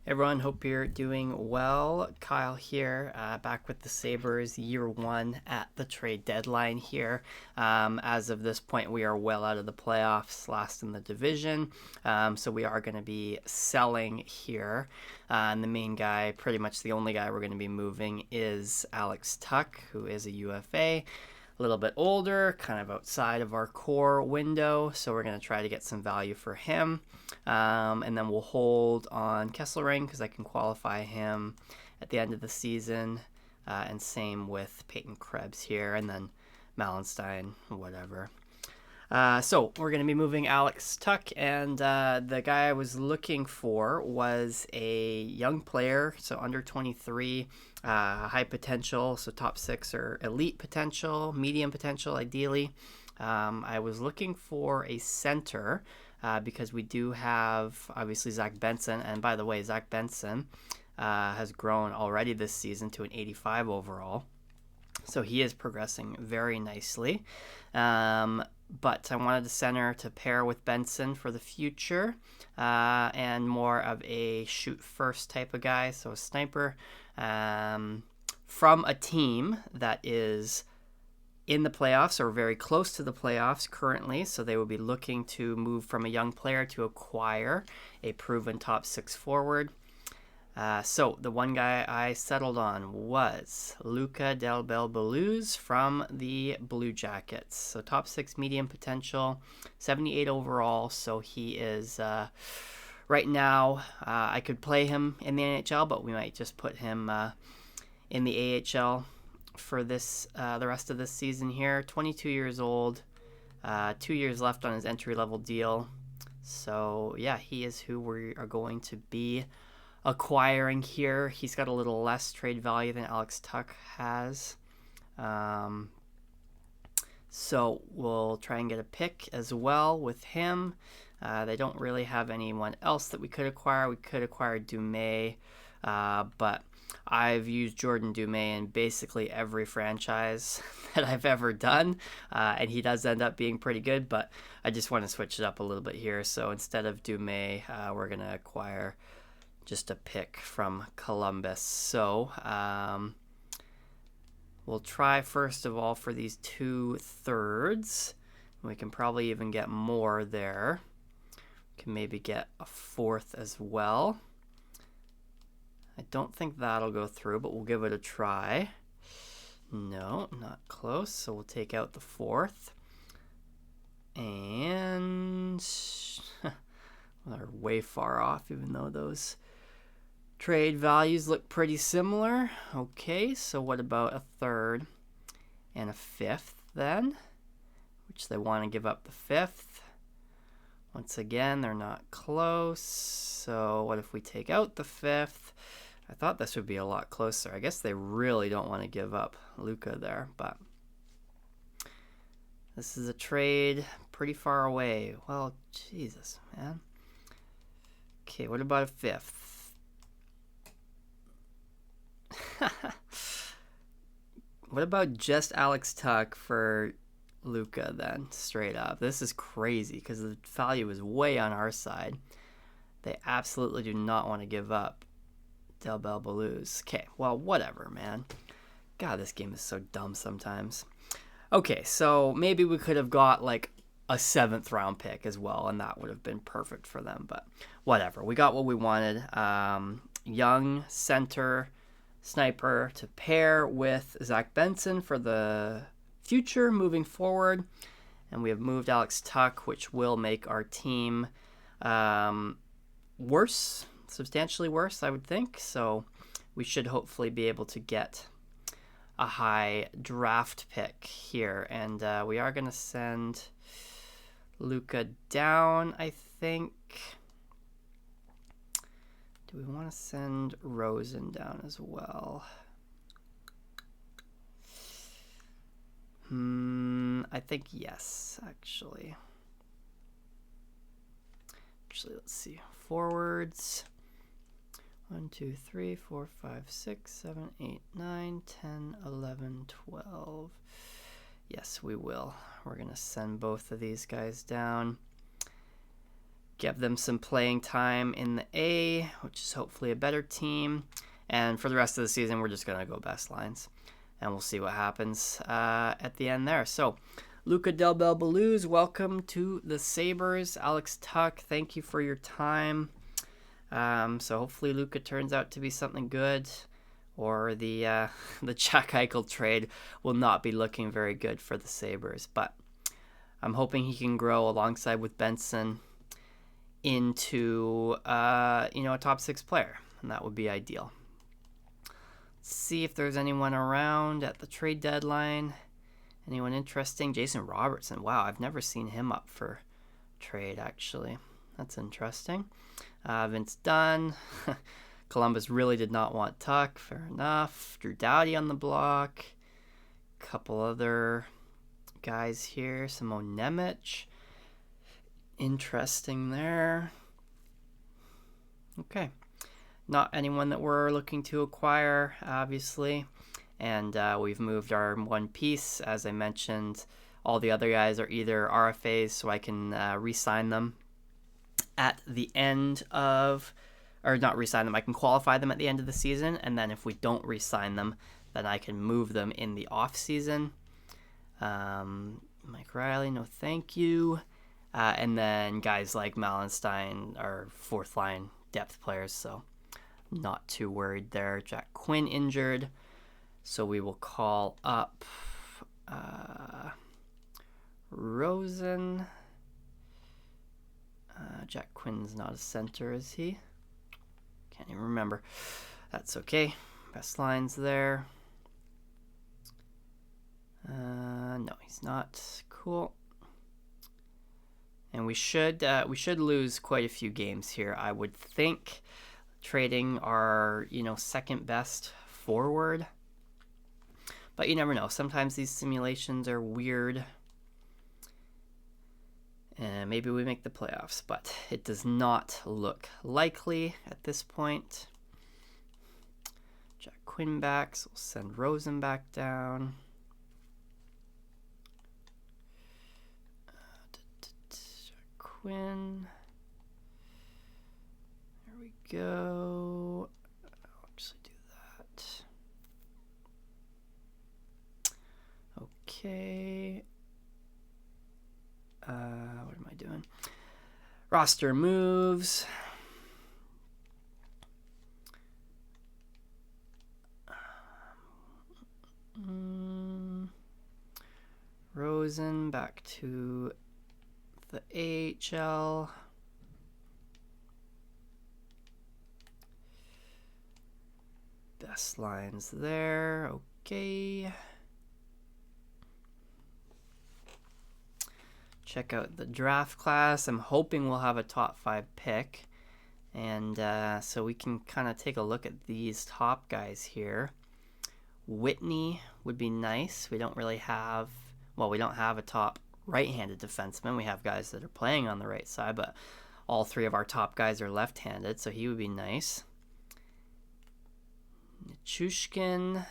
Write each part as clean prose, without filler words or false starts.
Everyone, hope you're doing well. Kyle here, back with the Sabres year one at the trade deadline here. As of this point, we are well out of the playoffs, last in the division. So we are going to be selling here. And the main guy, pretty much the only guy we're going to be moving, is Alex Tuch, who is a UFA. A little bit older, kind of outside of our core window, so we're going to try to get some value for him. And then we'll hold on Kesselring because I can qualify him at the end of the season. And same with Peyton Krebs here, and then Malenstein, whatever. So we're going to be moving Alex Tuch, and the guy I was looking for was a young player, so under 23, high potential, so top 6 or elite potential, medium potential ideally. I was looking for a center because we do have, obviously, Zach Benson, and by the way, Zach Benson has grown already this season to an 85 overall, so he is progressing very nicely. But I wanted the center to pair with Benson for the future, and more of a shoot first type of guy, so a sniper from a team that is in the playoffs or very close to the playoffs currently. So they will be looking to move from a young player to acquire a proven top 6 forward. So the one guy I settled on was Luca Del Belbaluz from the Blue Jackets. So top 6 medium potential, 78 overall. So he is right now. I could play him in the NHL, but we might just put him in the AHL for this the rest of this season here. 22 years old, 2 years left on his entry level deal. So yeah, he is who we are going to be acquiring here. He's got a little less trade value than Alex Tuch has. So we'll try and get a pick as well with him. They don't really have anyone else that we could acquire. We could acquire Dumais, but I've used Jordan Dumais in basically every franchise that I've ever done, and he does end up being pretty good, but I just want to switch it up a little bit here. So instead of Dumais, we're going to acquire just a pick from Columbus. So we'll try first of all for these 2/3. We can probably even get more there. We can maybe get a 4th as well. I don't think that'll go through, but we'll give it a try. No, not close. So we'll take out the 4th. And they're way far off, even though those trade values look pretty similar. Okay, so what about a 3rd and a 5th then? Which they want to give up the 5th. Once again, they're not close. So what if we take out the 5th? I thought this would be a lot closer. I guess they really don't want to give up Luca there, but this is a trade pretty far away. Well, Jesus, man. Okay, what about a 5th? What about just Alex Tuch for Luca then, straight up? This is crazy because the value is way on our side. They absolutely do not want to give up Del Belbaluz. Okay, well, whatever, man. God, this game is so dumb sometimes. Okay, so maybe we could have got like a 7th round pick as well, and that would have been perfect for them, but whatever. We got what we wanted. Young center sniper to pair with Zach Benson for the future moving forward. And we have moved Alex Tuch, which will make our team worse, substantially worse, I would think. So we should hopefully be able to get a high draft pick here. And we are going to send Luca down, I think. Do we want to send Rosen down as well? I think yes, actually. Let's see. Forwards. 1, 2, 3, 4, 5, 6, 7, 8, 9, 10, 11, 12. Yes, we will. We're going to send both of these guys down. give them some playing time in the A, which is hopefully a better team. And for the rest of the season, we're just going to go best lines. And we'll see what happens at the end there. So, Luca Del Bel Baluz, welcome to the Sabres. Alex Tuck, thank you for your time. So hopefully Luca turns out to be something good, or the Jack Eichel trade will not be looking very good for the Sabres. But I'm hoping he can grow alongside with Benson into a top 6 player, and that would be ideal. Let's see if there's anyone around at the trade deadline. Anyone interesting? Jason Robertson. Wow, I've never seen him up for trade, actually. That's interesting. Vince Dunn. Columbus really did not want Tuck. Fair enough. Drew Doughty on the block. Couple other guys here. Simone Nemec. Interesting there. Okay. Not anyone that we're looking to acquire, obviously. And we've moved our one piece. As I mentioned, all the other guys are either RFAs, so I can re-sign them at the end of, or not re-sign them, I can qualify them at the end of the season, and then if we don't re-sign them, then I can move them in the off-season. Mike Riley, no thank you. And then guys like Malenstein are fourth-line depth players, so not too worried there. Jack Quinn injured, so we will call up Rosen. Jack Quinn's not a center, is he? Can't even remember. That's okay. Best lines there. No, he's not. Cool. And we should lose quite a few games here, I would think. Trading our second best forward, but you never know. Sometimes these simulations are weird. And maybe we make the playoffs, but it does not look likely at this point. Jack Quinn back, so we'll send Rosen back down. Jack Quinn. There we go. I'll actually do that. Okay. What am I doing? Roster moves. Rosen back to the AHL. Best lines there. Okay. Check out the draft class. I'm hoping we'll have a top 5 pick. And so we can kind of take a look at these top guys here. Whitney would be nice. We don't have a top right-handed defenseman. We have guys that are playing on the right side, but all 3 of our top guys are left-handed, so he would be nice. Nichushkin,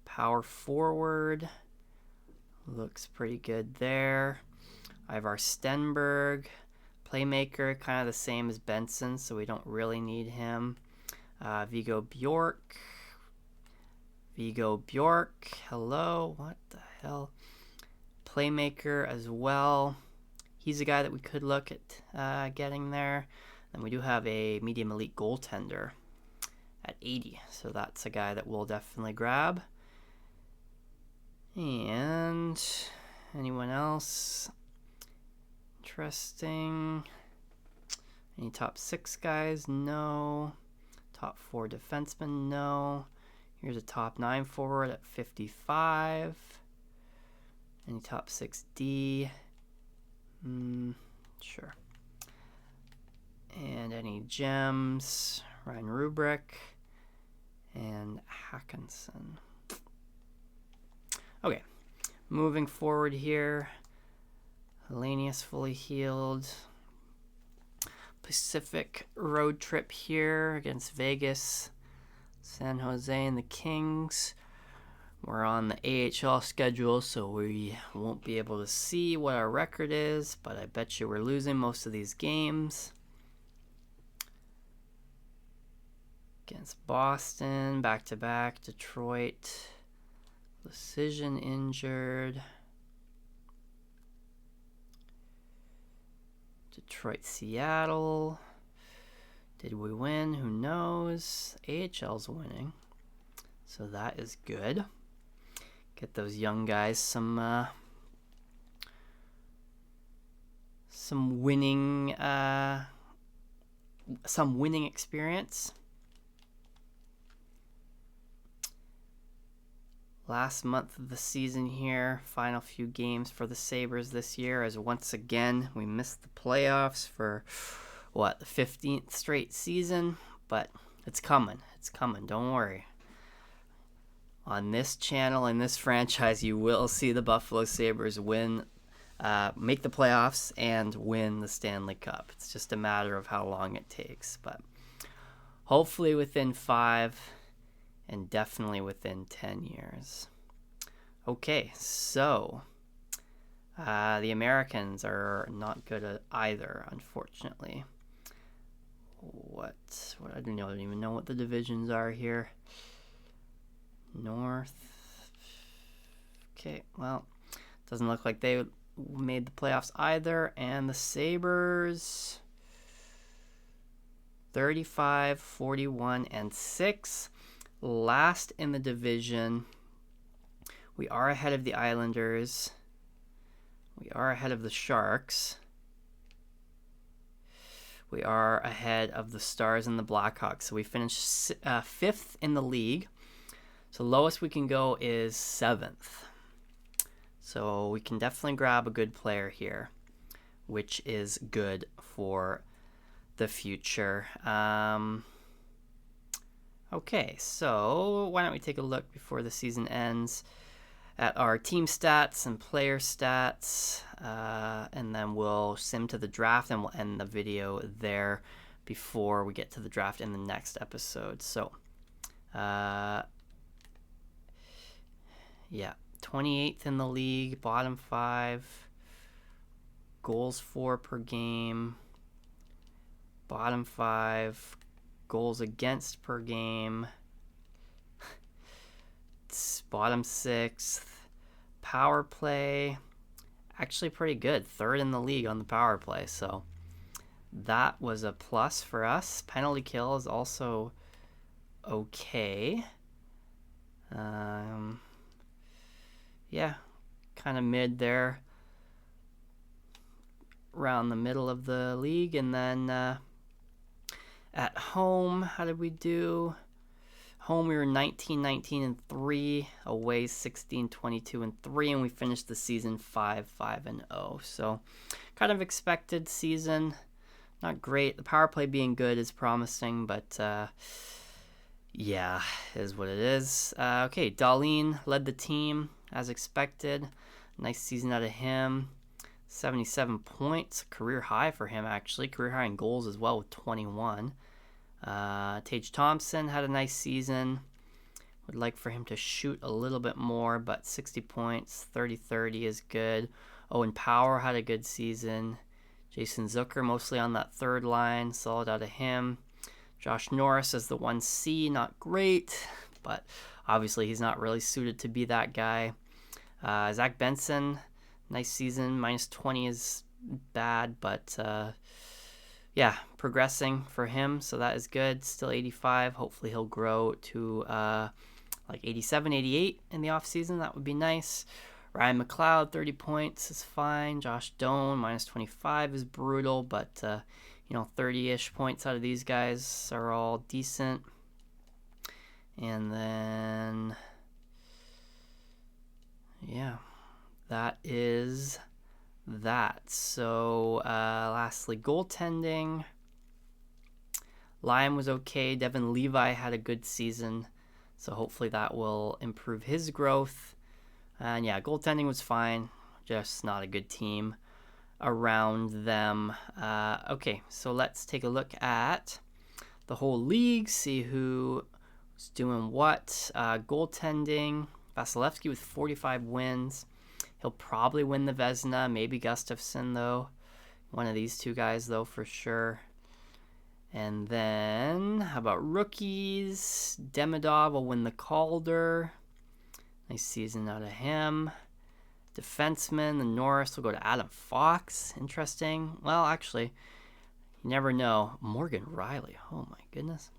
power forward. Looks pretty good there. Ivar Stenberg, playmaker, kind of the same as Benson, so we don't really need him. Viggo Bjork. Hello, what the hell? Playmaker as well. He's a guy that we could look at getting there. And we do have a medium elite goaltender at 80, so that's a guy that we'll definitely grab. And anyone else interesting? Any top 6 guys? No. Top 4 defensemen? No. Here's a top 9 forward at 55. Any top 6D? Sure. And any gems? Ryan Rubrick and Hackinson. Okay, moving forward here. Hellenius fully healed. Pacific road trip here against Vegas, San Jose, and the Kings. We're on the AHL schedule, so we won't be able to see what our record is, but I bet you we're losing most of these games. Against Boston, back-to-back. Detroit, decision injured. Detroit, Seattle. Did we win? Who knows? AHL's winning, so that is good. Get those young guys some winning experience. Last month of the season here, final few games for the Sabres this year, as once again we missed the playoffs for the 15th straight season, but it's coming, don't worry. On this channel, in this franchise, you will see the Buffalo Sabres win, make the playoffs and win the Stanley Cup. It's just a matter of how long it takes, but hopefully within 5 and definitely within 10 years. Okay, so the Americans are not good either, unfortunately. I don't even know what the divisions are here. North. Okay, well, doesn't look like they made the playoffs either. And the Sabres, 35, 41, and 6. Last in the division. We are ahead of the Islanders. We are ahead of the Sharks. We are ahead of the Stars and the Blackhawks. So we finished 5th in the league. So lowest we can go is 7th. So we can definitely grab a good player here, which is good for the future. Okay, so why don't we take a look before the season ends at our team stats and player stats, and then we'll sim to the draft, and we'll end the video there before we get to the draft in the next episode. So, yeah, 28th in the league, bottom 5, goals for per game, bottom 5, goals against per game, bottom 6th, power play, actually pretty good, 3rd in the league on the power play, so that was a plus for us. Penalty kill is also okay. Yeah, kind of mid there, around the middle of the league. And then at home, how did we do? Home, we were 19, 19, and 3. Away, 16, 22, and 3. And we finished the season 5, 5, and 0. So, kind of expected season. Not great. The power play being good is promising, but yeah, is what it is. Okay, Dahlin led the team as expected. Nice season out of him. 77 points. Career high for him, actually. Career high in goals as well with 21. Tage Thompson had a nice season. Would like for him to shoot a little bit more, but 60 points, 30-30 is good. Owen Power had a good season. Jason Zucker mostly on that third line, solid out of him. Josh Norris as the 1C, not great, but obviously he's not really suited to be that guy. Zach Benson, nice season, minus 20 is bad, but yeah, progressing for him, so that is good. Still 85. Hopefully he'll grow to like 87, 88 in the offseason. That would be nice. Ryan McLeod, 30 points is fine. Josh Doan, minus 25 is brutal, but 30-ish points out of these guys are all decent. And then, yeah, that is that. So lastly, goaltending. Lyon was okay. Devin Levi had a good season, so hopefully that will improve his growth. And yeah, goaltending was fine, just not a good team around them. Okay, so let's take a look at the whole league, see who was doing what. Goaltending, Vasilevsky with 45 wins. He'll probably win the Vezina, maybe Gustafsson, though. One of these two guys, though, for sure. And then, how about rookies? Demidov will win the Calder. Nice season out of him. Defenseman, the Norris will go to Adam Fox. Interesting. Well, actually, you never know. Morgan Riley. Oh, my goodness.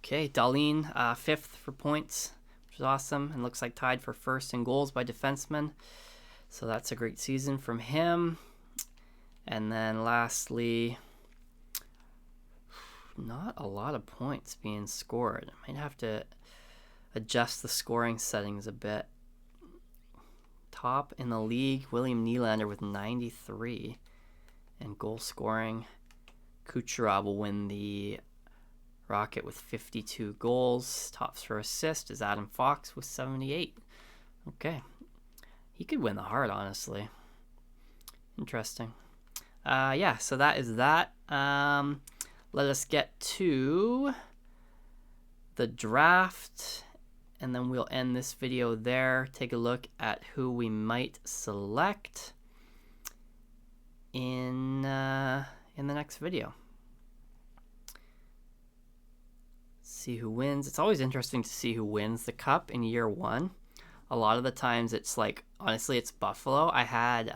Okay, Darlene, 5th for points, which is awesome. And looks like tied for 1st in goals by defensemen. So that's a great season from him. And then lastly, not a lot of points being scored. I might have to adjust the scoring settings a bit. Top in the league, William Nylander with 93. And goal scoring, Kucherov will win the Rocket with 52 goals. Tops for assist is Adam Fox with 78. Okay. He could win the Hart, honestly. Interesting. Yeah, so that is that. Let us get to the draft, and then we'll end this video there. Take a look at who we might select in the next video. See who wins. It's always interesting to see who wins the Cup in year one. A lot of the times it's like, honestly, it's Buffalo. I had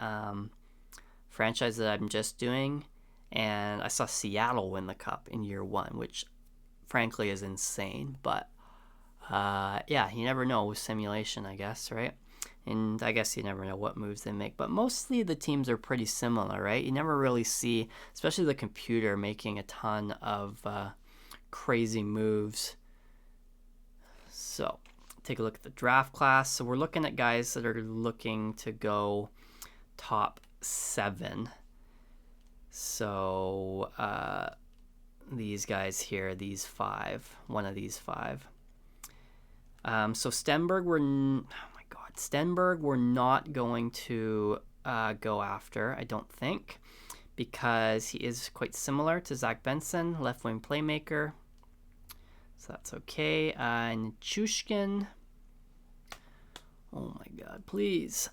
franchise that I'm just doing, and I saw Seattle win the Cup in year one, which frankly is insane. But yeah, you never know with simulation, I guess, right? And I guess you never know what moves they make. But mostly the teams are pretty similar, right? You never really see, especially the computer, making a ton of crazy moves. So take a look at the draft class. So we're looking at guys that are looking to go top 7. So these guys here, these 5, one of these 5. So Stenberg, we're not going to go after, I don't think, because he is quite similar to Zach Benson, left wing playmaker. So that's okay. And Chushkin, oh my God, please.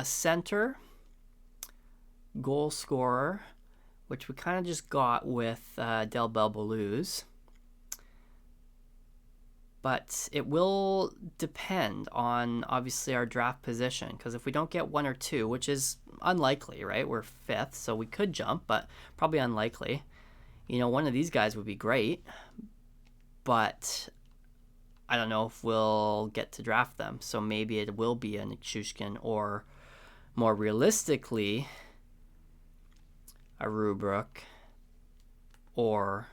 Center, goal scorer, which we kind of just got with Del Belbaluz. But it will depend on, obviously, our draft position. Because if we don't get 1 or 2, which is unlikely, right? We're 5th, so we could jump, but probably unlikely. You know, one of these guys would be great. But I don't know if we'll get to draft them. So maybe it will be a Nichushkin, or more realistically, a Rubrik or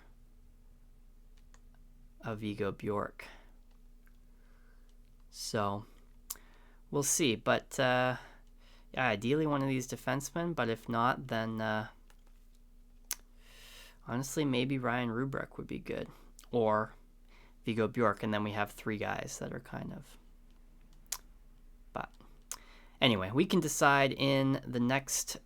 a Vigo Bjork. So we'll see. But yeah, ideally one of these defensemen. But if not, then honestly, maybe Ryan Rubrik would be good. Or Vigo Bjork, and then we have 3 guys that are kind of. But anyway, we can decide in the next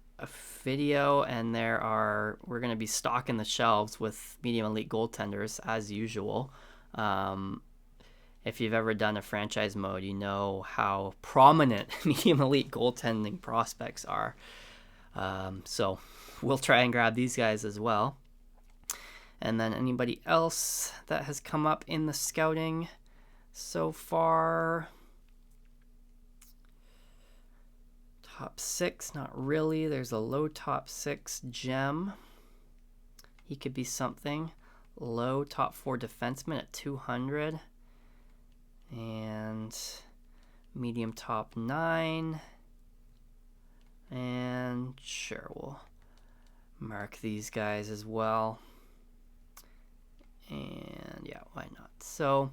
video, and we're going to be stocking the shelves with medium elite goaltenders as usual. If you've ever done a franchise mode, you know how prominent medium elite goaltending prospects are. So we'll try and grab these guys as well. And then anybody else that has come up in the scouting so far. Top 6, not really. There's a low top 6 gem. He could be something. Low top 4 defenseman at 200. And medium top 9. And sure, we'll mark these guys as well. And yeah, why not? So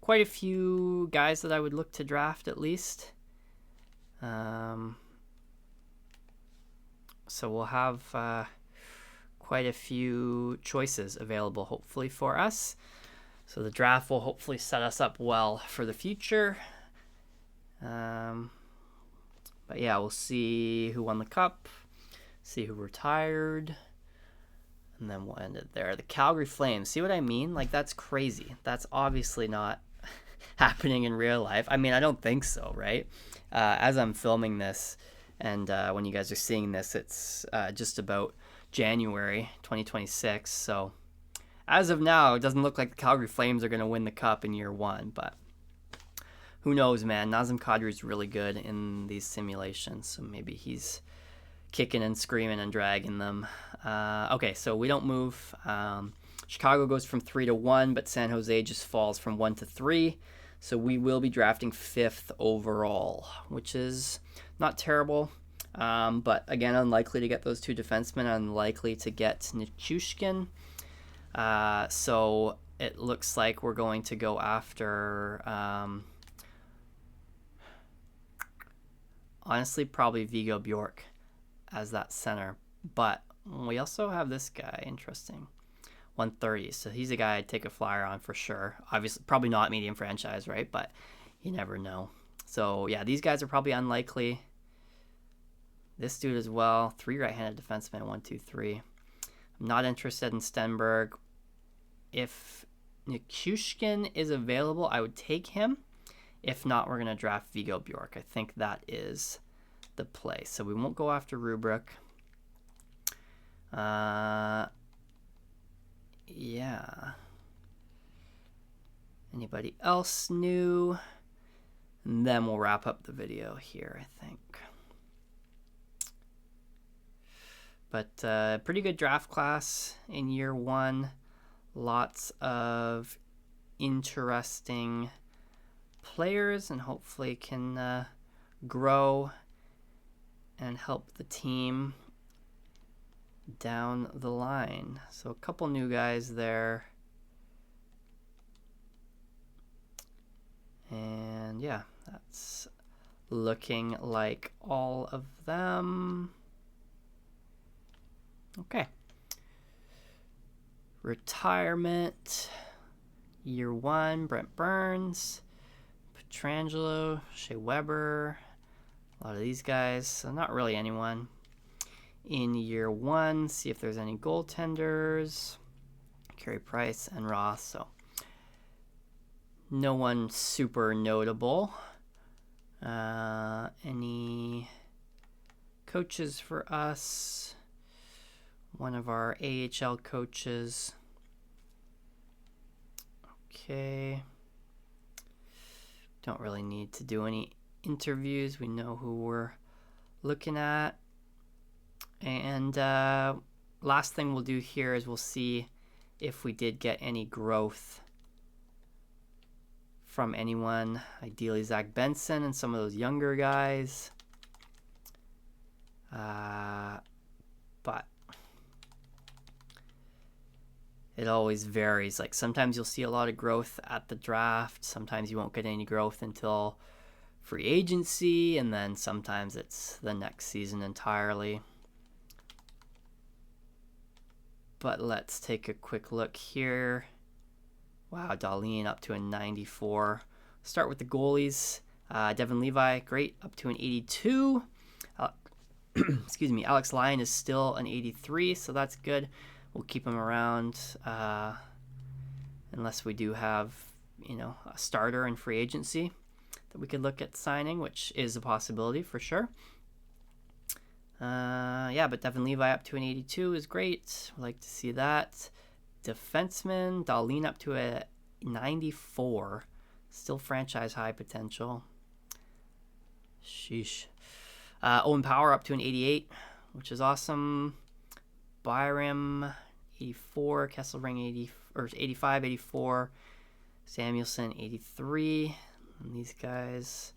quite a few guys that I would look to draft at least. So we'll have quite a few choices available, hopefully, for us. So the draft will hopefully set us up well for the future. But yeah, we'll see who won the Cup, see who retired, and then we'll end it there. The Calgary Flames. See what I mean? Like, that's crazy. That's obviously not happening in real life. I mean, I don't think so, right? As I'm filming this, and when you guys are seeing this, it's just about January 2026. So as of now, it doesn't look like the Calgary Flames are going to win the cup in year 1, but who knows, man. Nazem Kadri is really good in these simulations, so maybe he's kicking and screaming and dragging them. Okay, so we don't move. Chicago goes from 3 to 1, but San Jose just falls from 1 to 3. So we will be drafting 5th overall, which is not terrible. But again, unlikely to get those 2 defensemen, unlikely to get Nichushkin. So it looks like we're going to go after, honestly, probably Viggo Bjork as that center. But we also have this guy, interesting, 130. So he's a guy I'd take a flyer on for sure. Obviously, probably not medium franchise, right? But you never know. So yeah, these guys are probably unlikely. This dude as well, 3 right-handed defensemen, 1, 2, 3. I'm not interested in Stenberg. If Nichushkin is available, I would take him. If not, we're going to draft Viggo Bjork. I think that is the play. So we won't go after Rubrick. Yeah. Anybody else new? And then we'll wrap up the video here, I think. But pretty good draft class in year 1. Lots of interesting players, and hopefully can grow and help the team down the line. So a couple new guys there. And yeah, that's looking like all of them. Okay. Retirement. Year 1, Brent Burns, Pietrangelo, Shea Weber, a lot of these guys. So not really anyone in year 1. See if there's any goaltenders. Carey Price and Ross. So no one super notable. Any coaches for us? One of our AHL coaches. Okay. Don't really need to do any interviews. We know who we're looking at. And last thing we'll do here is we'll see if we did get any growth from anyone. Ideally Zach Benson and some of those younger guys. But it always varies. Like sometimes you'll see a lot of growth at the draft. Sometimes you won't get any growth until free agency. And then sometimes it's the next season entirely. But let's take a quick look here. Wow, Dahlin up to a 94. Start with the goalies. Devin Levi, great, up to an 82. Excuse me, Alex Lyon is still an 83, so that's good. We'll keep him around unless we do have, a starter in free agency that we could look at signing, which is a possibility for sure. Yeah, but Devin Levi up to an 82 is great. We'd like to see that. Defenseman, Dahlin up to a 94. Still franchise high potential. Sheesh. Owen Power up to an 88, which is awesome. Byram 84, Kesselring 85, 84, Samuelson 83. And these guys,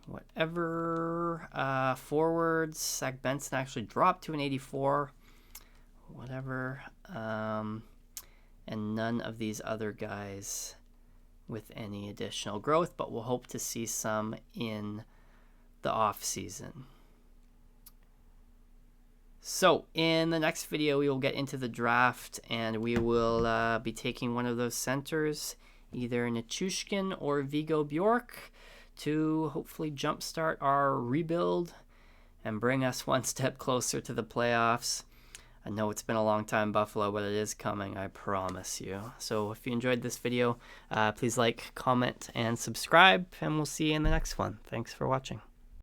whatever. Forwards, Zach Benson actually dropped to an 84. Whatever. And none of these other guys with any additional growth, but we'll hope to see some in the off season. So in the next video, we will get into the draft, and we will be taking one of those centers, either Nichushkin or Viggo Bjork, to hopefully jumpstart our rebuild and bring us one step closer to the playoffs. I know it's been a long time, Buffalo, but it is coming, I promise you. So if you enjoyed this video, please like, comment, and subscribe, and we'll see you in the next one. Thanks for watching.